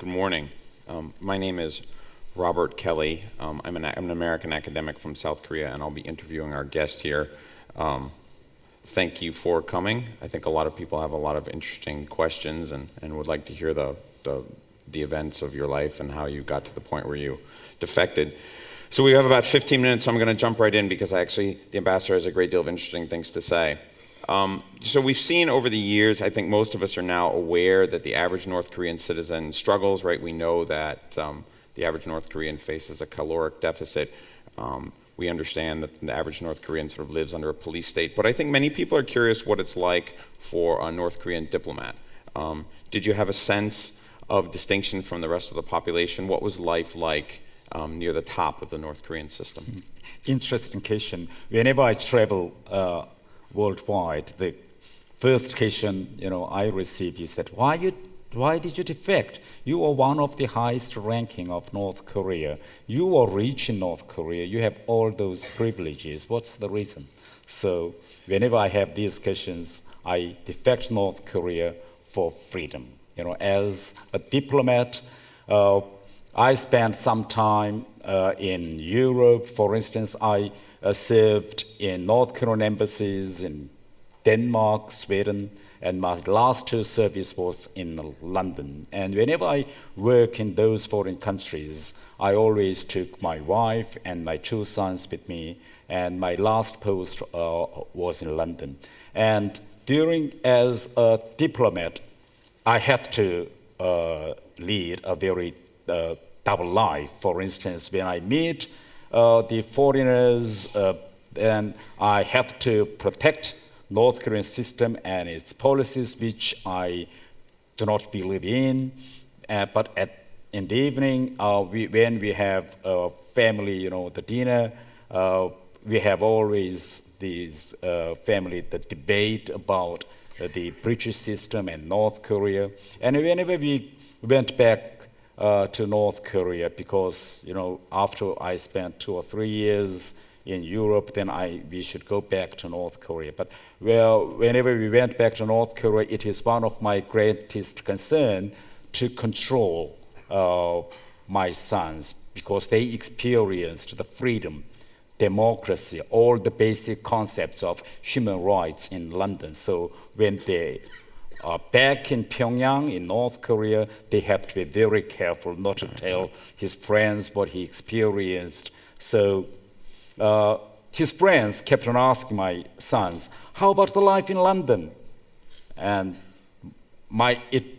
Good morning. My name is Robert Kelly. I'm an American academic from South Korea, and I'll be interviewing our guest here. Thank you for coming. I think a lot of people have a lot of interesting questions and would like to hear the events of your life and how you got to the point where you defected. So we have about 15 minutes, so I'm going to jump right in because the ambassador has a great deal of interesting things to say. So we've seen over the years, I think most of us are now aware that the average North Korean citizen struggles, right? We know that the average North Korean faces a caloric deficit. We understand that the average North Korean sort of lives under a police state. But I think many people are curious what it's like for a North Korean diplomat. Did you have a sense of distinction from the rest of the population? What was life like near the top of the North Korean system? Interesting question. Whenever I travel worldwide, the first question I receive is that why did you defect? You are one of the highest ranking of North Korea. You are rich in North Korea. You have all those privileges. What's the reason? So whenever I have these questions, I defect North Korea for freedom. As a diplomat, I spent some time in Europe. For instance, I served in North Korean embassies in Denmark, Sweden, and my last two service was in London. And whenever I work in those foreign countries, I always took my wife and my two sons with me, and my last post was in London. And as a diplomat, I had to lead a very double life. For instance, when I meet the foreigners, then I have to protect North Korean system and its policies, which I do not believe in. But in the evening, when we have family, the dinner, we have always these family the debate about the British system and North Korea. And whenever we went back to North Korea, because after I spent 2 or 3 years in Europe, then we should go back to North Korea. But whenever we went back to North Korea, it is one of my greatest concern to control my sons, because they experienced the freedom, democracy, all the basic concepts of human rights in London. So when they are back in Pyongyang, in North Korea, they have to be very careful not to tell his friends what he experienced. So his friends kept on asking my sons, how about the life in London? And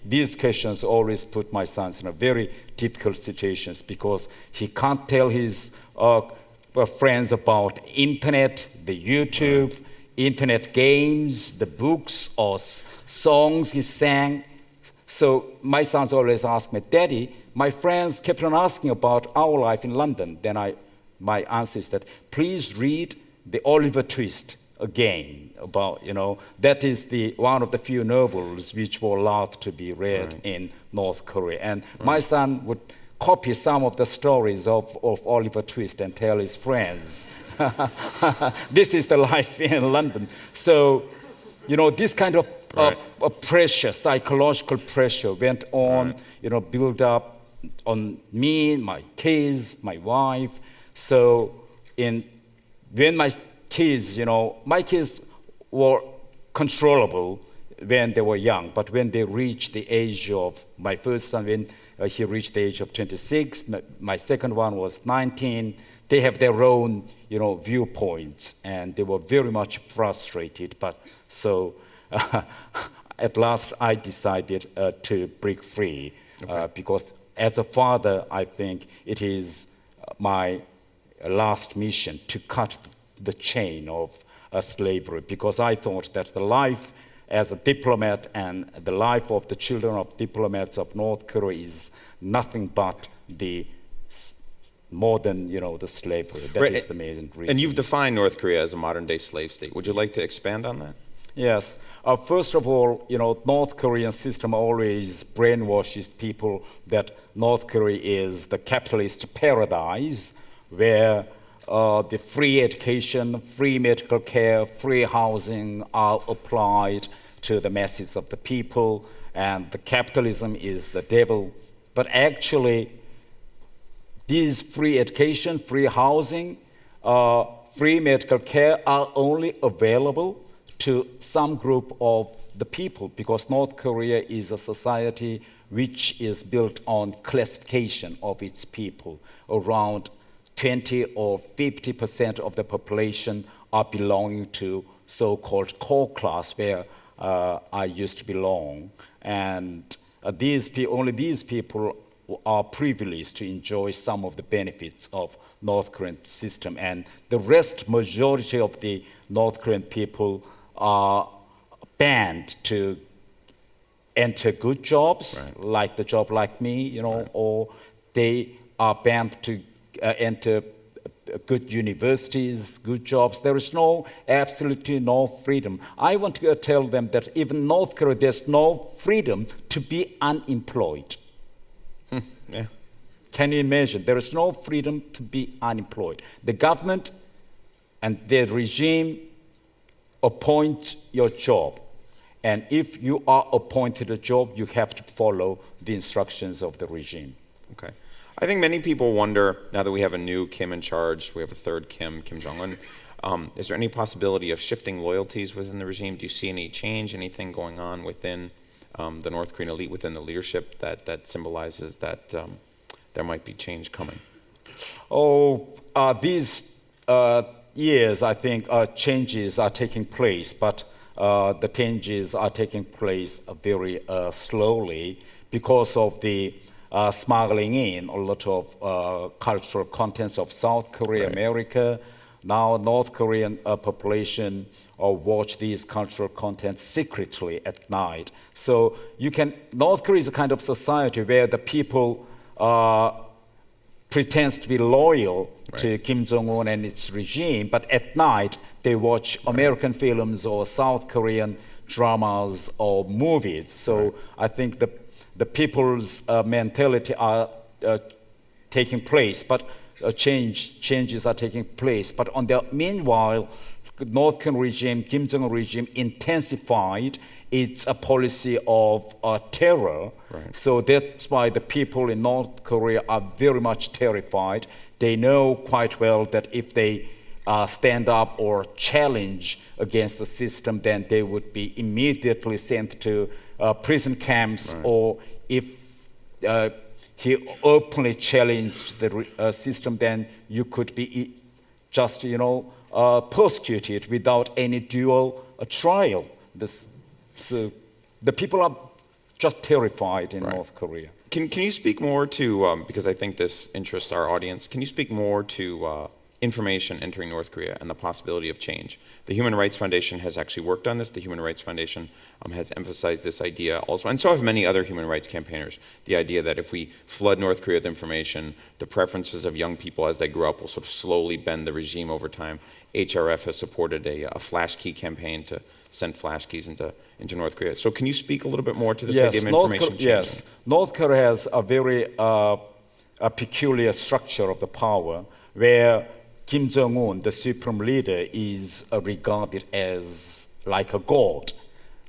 these questions always put my sons in a very difficult situations, because he can't tell his friends about internet, the YouTube, internet games, the books or songs he sang. So my sons always ask me, Daddy, my friends kept on asking about our life in London. Then my answer is that please read the Oliver Twist again. About that is one of the few novels which were allowed to be read in North Korea. And my son would copy some of the stories of Oliver Twist and tell his friends. This is the life in London. So, this kind of pressure, psychological pressure went on, built up on me, my kids, my wife. So when my kids were controllable when they were young, but when they reached the age of, my first son, when he reached the age of 26, my second one was 19, they have their own, viewpoints, and they were very much frustrated. But so at last I decided to break free, because as a father, I think it is my last mission to cut the chain of slavery, because I thought that the life as a diplomat and the life of the children of diplomats of North Korea is nothing but more than the slavery. That is the main reason. And you've defined North Korea as a modern-day slave state. Would you like to expand on that? Yes. First of all, North Korean system always brainwashes people that North Korea is the capitalist paradise, where the free education, free medical care, free housing are applied to the masses of the people, and the capitalism is the devil, But actually, these free education, free housing, free medical care are only available to some group of the people, because North Korea is a society which is built on classification of its people. Around 20 or 50% of the population are belonging to so-called core class, where I used to belong. And only these people are privileged to enjoy some of the benefits of North Korean system. And the majority of the North Korean people are banned to enter good jobs, like the job like me, or they are banned to enter good universities, good jobs. There is absolutely no freedom. I want to tell them that even in North Korea, there's no freedom to be unemployed. Yeah. Can you imagine? There is no freedom to be unemployed. The government and the regime appoint your job. And if you are appointed a job, you have to follow the instructions of the regime. Okay. I think many people wonder, now that we have a new Kim in charge, we have a third Kim Jong-un, is there any possibility of shifting loyalties within the regime? Do you see any change, anything going on within the North Korean elite, within the leadership that symbolizes that there might be change coming? These years, I think, changes are taking place, but the changes are taking place very slowly because of the smuggling in a lot of cultural contents of South Korea, America. Now North Korean population watch these cultural contents secretly at night. So North Korea is a kind of society where the people pretends to be loyal to Kim Jong-un and its regime, but at night they watch American films or South Korean dramas or movies. So I think the people's mentality are taking place, but changes are taking place. But meanwhile, North Korean regime, Kim Jong-un regime, intensified its policy of terror. So that's why the people in North Korea are very much terrified. They know quite well that if they stand up or challenge against the system, then they would be immediately sent to prison camps, or if he openly challenged the system, then you could be just, persecuted without any dual trial. So the people are just terrified in North Korea. Can you speak more to, because I think this interests our audience, can you speak more to information entering North Korea and the possibility of change? The Human Rights Foundation has actually worked on this. The Human Rights Foundation has emphasized this idea also, and so have many other human rights campaigners, the idea that if we flood North Korea with information, the preferences of young people as they grow up will sort of slowly bend the regime over time. HRF has supported a flash key campaign to send flash keys into North Korea. So can you speak a little bit more to this idea of information changing? Yes, North Korea has a very peculiar structure of the power where Kim Jong-un, the supreme leader, is regarded as like a god.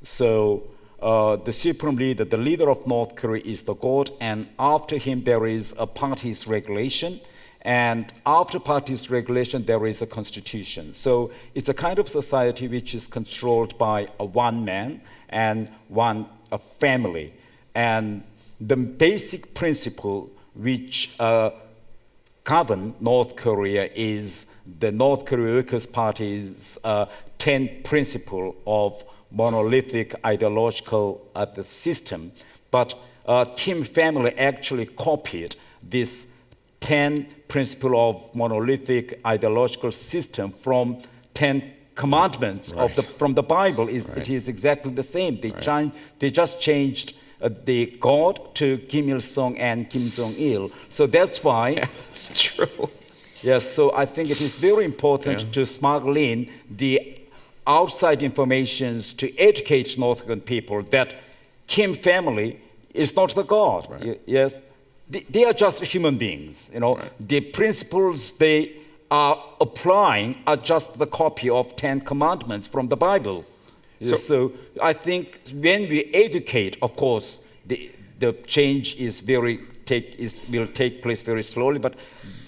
So the supreme leader, the leader of North Korea, is the god, and after him there is a party's regulation, and after party's regulation there is a constitution. So it's a kind of society which is controlled by one man and a family. And the basic principle which govern North Korea is the North Korea Workers' Party's 10 principle of monolithic ideological the system. But Kim family actually copied this 10 principle of monolithic ideological system from 10 commandments from the Bible. It is exactly the same. They just changed the God to Kim Il-sung and Kim Jong-il. So that's why... It's true. Yes, so I think it is very important to smuggle in the outside informations to educate North Korean people that Kim family is not the God. Yes, they are just human beings. The principles they are applying are just the copy of 10 commandments from the Bible. So I think when we educate, of course, the change is very will take place very slowly. But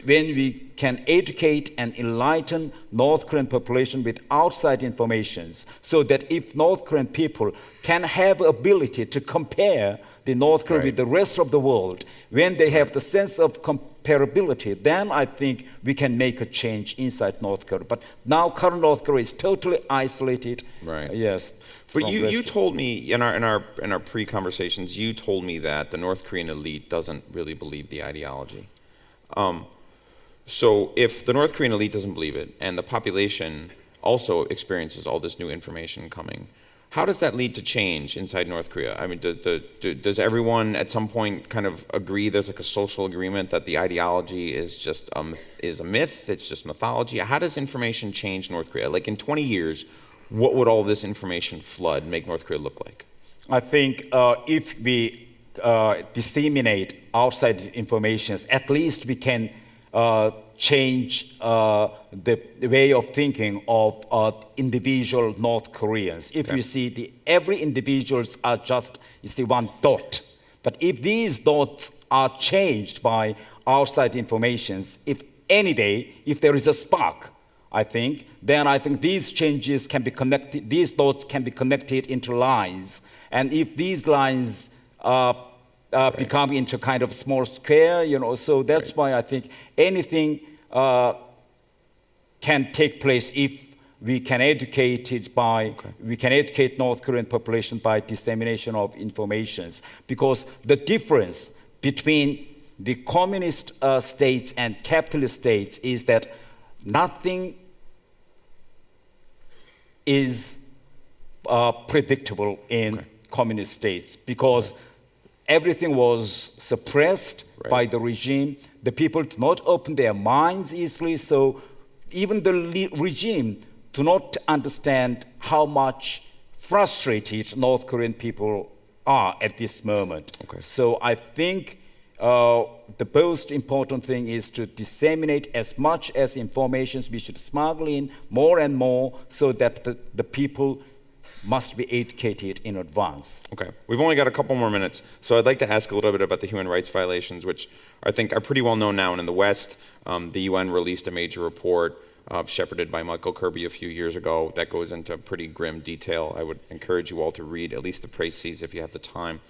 when we can educate and enlighten North Korean population with outside informations, so that if North Korean people can have ability to compare the North Korea with the rest of the world, when they have the sense of comparability, then I think we can make a change inside North Korea. But now current North Korea is totally isolated. Right. Yes. But you told me in our pre-conversations, you told me that the North Korean elite doesn't really believe the ideology. So if the North Korean elite doesn't believe it, and the population also experiences all this new information coming, how does that lead to change inside North Korea? I mean, does everyone at some point kind of agree there's like a social agreement that the ideology is just is a myth, it's just mythology? How does information change North Korea? Like in 20 years, what would all this information flood make North Korea look like? I think if we disseminate outside information, at least we can change the way of thinking of individual North Koreans. If you see every individuals are just one dot, but if these dots are changed by outside informations, if any day if there is a spark, then I think these changes can be connected. These dots can be connected into lines, and if these lines become into kind of small square, so that's why I think anything can take place if we can educate we can educate North Korean population by dissemination of informations, because the difference between the communist states and capitalist states is that nothing is predictable in communist states, because everything was suppressed by the regime. The people do not open their minds easily, so even the regime do not understand how much frustrated North Korean people are at this moment. So I think the most important thing is to disseminate as much as information. We should smuggle in more and more so that the people must be educated in advance. Okay, we've only got a couple more minutes, so I'd like to ask a little bit about the human rights violations, which I think are pretty well known now. And in the West, the UN released a major report shepherded by Michael Kirby a few years ago that goes into pretty grim detail. I would encourage you all to read at least the précis if you have the time.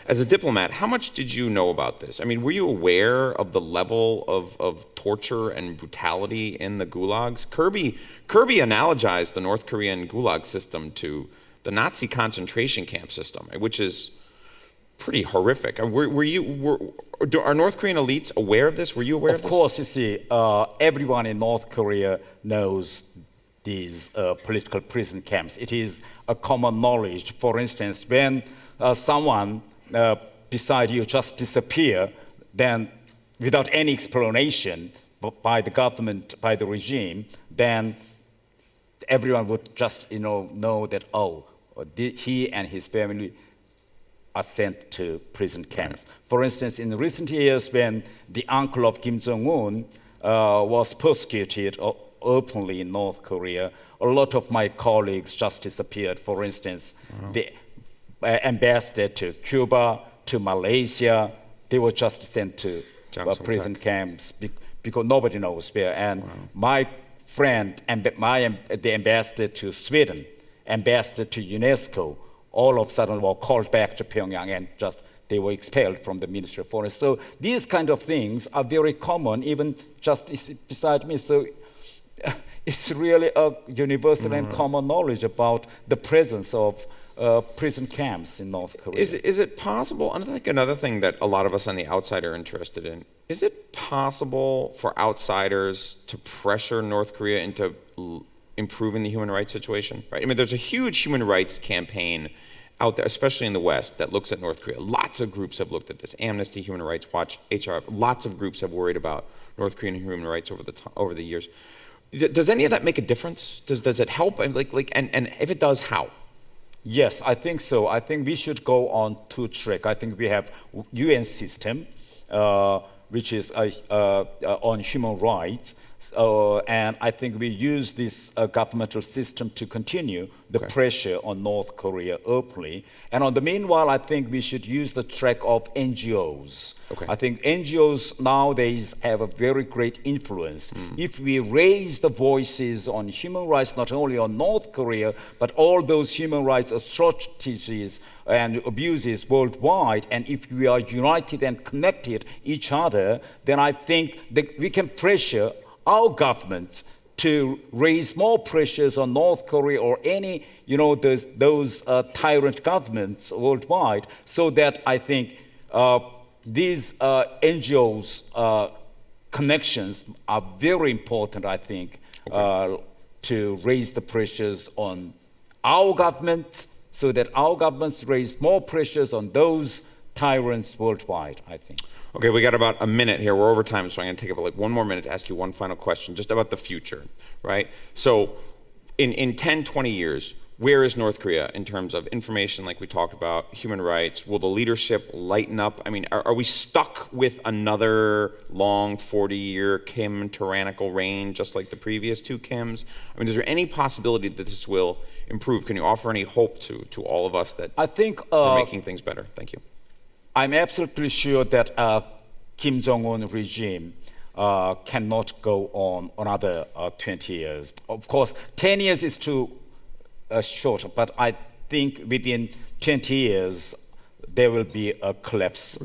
As a diplomat, how much did you know about this? I mean, were you aware of the level of torture and brutality in the gulags? Kirby analogized the North Korean gulag system to the Nazi concentration camp system, which is pretty horrific. Are North Korean elites aware of this? Were you aware of this? Of course, you see, everyone in North Korea knows these political prison camps. It is a common knowledge. For instance, when someone beside you just disappear, then without any explanation by the government, by the regime, then everyone would just know that, he and his family are sent to prison camps. For instance, in recent years, when the uncle of Kim Jong-un was persecuted openly in North Korea, a lot of my colleagues just disappeared. For instance, the ambassador to Cuba, to Malaysia, they were just sent to prison camps because nobody knows where. And my friend, the ambassador to Sweden, ambassador to UNESCO, all of a sudden were called back to Pyongyang and they were expelled from the Ministry of Foreign. So these kind of things are very common, even just beside me. So it's really a universal and common knowledge about the presence of prison camps in North Korea. Is it possible, and I think another thing that a lot of us on the outside are interested in, is it possible for outsiders to pressure North Korea into improving the human rights situation? Right? I mean, there's a huge human rights campaign out there, especially in the West, that looks at North Korea. Lots of groups have looked at this. Amnesty, Human Rights Watch, HR, lots of groups have worried about North Korean human rights over the years. Does any of that make a difference? Does it help? And if it does, how? Yes, I think so. I think we should go on two track. I think we have UN system, which is on human rights. And I think we use this governmental system to continue the pressure on North Korea openly. And on the meanwhile, I think we should use the track of NGOs. I think NGOs nowadays have a very great influence. If we raise the voices on human rights, not only on North Korea, but all those human rights atrocities and abuses worldwide, and if we are united and connected each other, then I think that we can pressure our governments to raise more pressures on North Korea or any, those tyrant governments worldwide, so that I think these NGOs connections are very important, I think, to raise the pressures on our government, so that our governments raise more pressures on those tyrants worldwide, I think. Okay, we got about a minute here. We're over time, so I'm going to take up like one more minute to ask you one final question, just about the future, right? So in 10, 20 years, where is North Korea in terms of information like we talked about, human rights? Will the leadership lighten up? I mean, are we stuck with another long 40-year Kim tyrannical reign, just like the previous two Kims? I mean, is there any possibility that this will improve? Can you offer any hope to all of us that I think we're making things better? Thank you. I'm absolutely sure that Kim Jong-un regime cannot go on another 20 years. Of course, 10 years is too short, but I think within 20 years there will be a collapse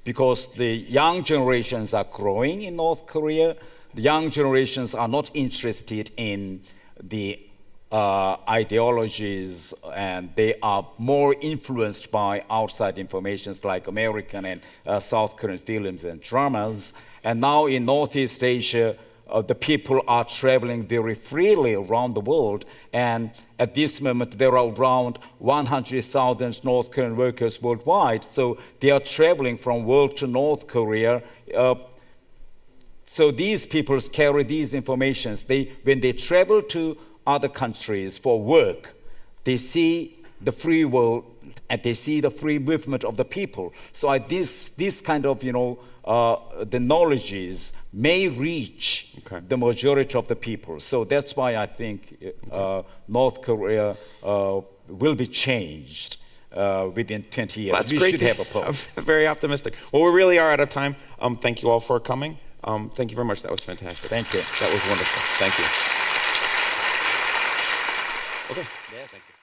because the young generations are growing in North Korea. The young generations are not interested in the ideologies, and they are more influenced by outside informations like American and South Korean films and dramas. And now in Northeast Asia, the people are traveling very freely around the world. And at this moment, there are around 100,000 North Korean workers worldwide. So they are traveling from world to North Korea. So these people carry these informations. When they travel to other countries for work, they see the free world and they see the free movement of the people. So this kind of, the knowledges may reach the majority of the people. So that's why I think North Korea will be changed within 20 years. That's we great should have a poll. Very optimistic. Well, we really are out of time. Thank you all for coming. Thank you very much. That was fantastic. Thank you. That was wonderful. Thank you. Okay. Yeah, thank you.